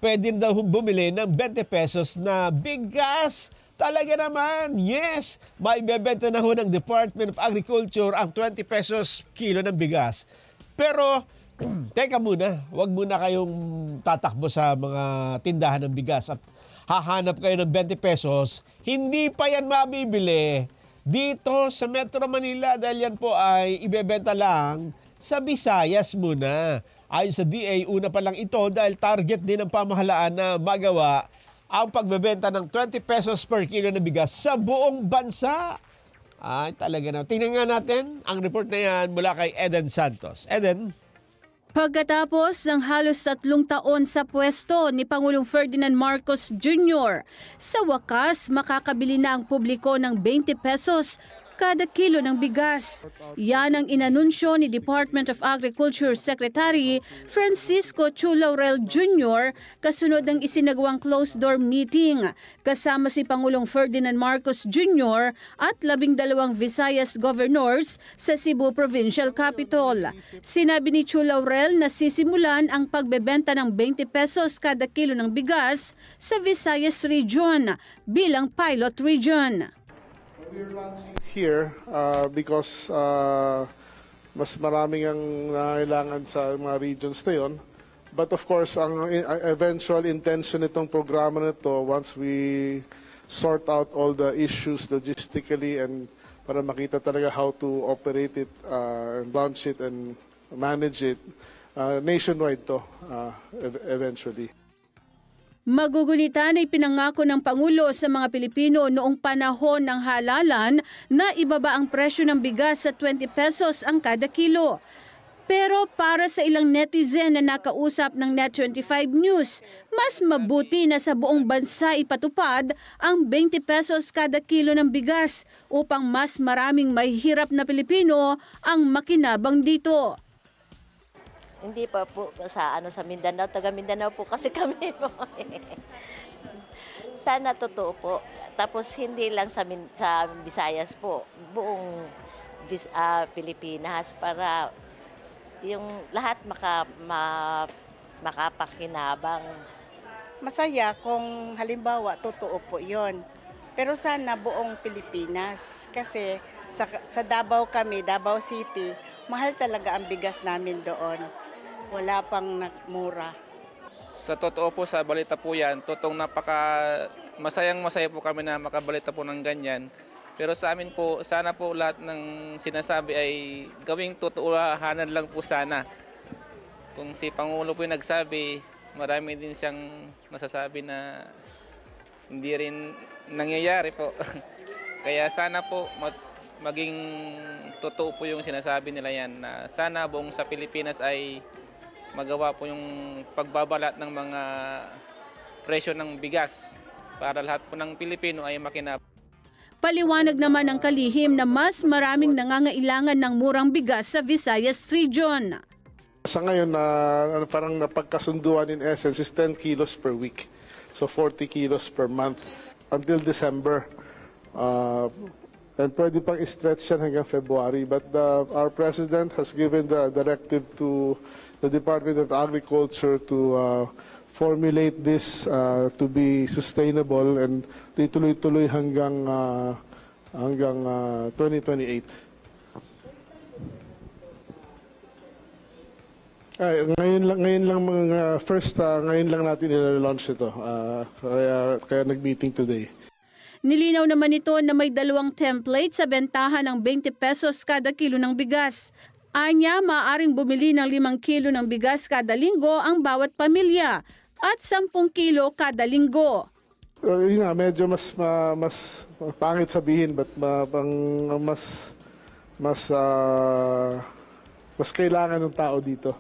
pwede daw bumili ng 20 pesos na bigas. Talaga naman, yes, may bebenta na ho ng Department of Agriculture ang 20 pesos kilo ng bigas. Pero, teka muna, wag muna kayong tatakbo sa mga tindahan ng bigas at hahanap kayo ng 20 pesos. Hindi pa yan mabibili dito sa Metro Manila dahil yan po ay ibebenta lang sa Visayas muna. Ayon sa DA, una pa lang ito dahil target din ng pamahalaan na magawa ang pagbebenta ng 20 pesos per kilo na bigas sa buong bansa. Ay, talaga na. Tingnan nga natin ang report na yan mula kay Eden Santos. Eden? Pagkatapos ng halos 3 taon sa pwesto ni Pangulong Ferdinand Marcos Jr., sa wakas makakabili na ang publiko ng 20 pesos kada kilo ng bigas. Yan ang inanunsyo ni Department of Agriculture Secretary Francisco Chu Laurel Jr. kasunod ng isinagawang closed-door meeting kasama si Pangulong Ferdinand Marcos Jr. at 12 Visayas governors sa Cebu Provincial Capital. Sinabi ni Chu Laurel na sisimulan ang pagbebenta ng 20 pesos kada kilo ng bigas sa Visayas Region bilang pilot region. We're launching here because mas maraming ang nangailangan sa mga regions na yun. But of course, ang eventual intention nitong programa na ito, once we sort out all the issues logistically and para makita talaga how to operate it, launch it and manage it, nationwide to eventually. Magugunitan ay pinangako ng Pangulo sa mga Pilipino noong panahon ng halalan na ibaba ang presyo ng bigas sa 20 pesos ang kada kilo. Pero para sa ilang netizen na nakausap ng Net25 News, mas mabuti na sa buong bansa ipatupad ang 20 pesos kada kilo ng bigas upang mas maraming mahihirap na Pilipino ang makinabang dito. Hindi pa po sa Mindanao, taga Mindanao po kasi kami po. Sana totoo po. Tapos hindi lang sa Visayas po, buong Pilipinas para yung lahat makapakinabang. Masaya kung halimbawa totoo po 'yon. Pero sana buong Pilipinas kasi sa Davao kami, Davao City, mahal talaga ang bigas namin doon. Wala pang mura. Sa totoo po, sa balita po yan, totoong masaya po kami na makabalita po ng ganyan. Pero sa amin po, sana po lahat ng sinasabi ay gawing totoohanan lang po sana. Kung si Pangulo po yung nagsabi, marami din siyang nasasabi na hindi rin nangyayari po. Kaya sana po maging totoo po yung sinasabi nila yan na sana buong sa Pilipinas ay magawa po yung pagbabalat ng mga presyo ng bigas para lahat po ng Pilipino ay makinabang. Paliwanag naman ng kalihim na mas maraming nangangailangan ng murang bigas sa Visayas Region. Sa ngayon, parang napagkasunduan in essence is 10 kilos per week. So 40 kilos per month until December. And pwede pang i-stretch yan hanggang February. But our President has given the directive to the Department of Agriculture to formulate this to be sustainable and ituloy-tuloy hanggang 2028. Ngayon lang ngayon lang natin i-launch ito. Kaya nag-meeting today. Nilinaw naman ito na may 2 template sa bentahan ng 20 pesos kada kilo ng bigas. Anya, maaaring bumili ng 5 kilo ng bigas kada linggo ang bawat pamilya at 10 kilo kada linggo. Yun nga, medyo mas pangit sabihin but mas kailangan ng tao dito.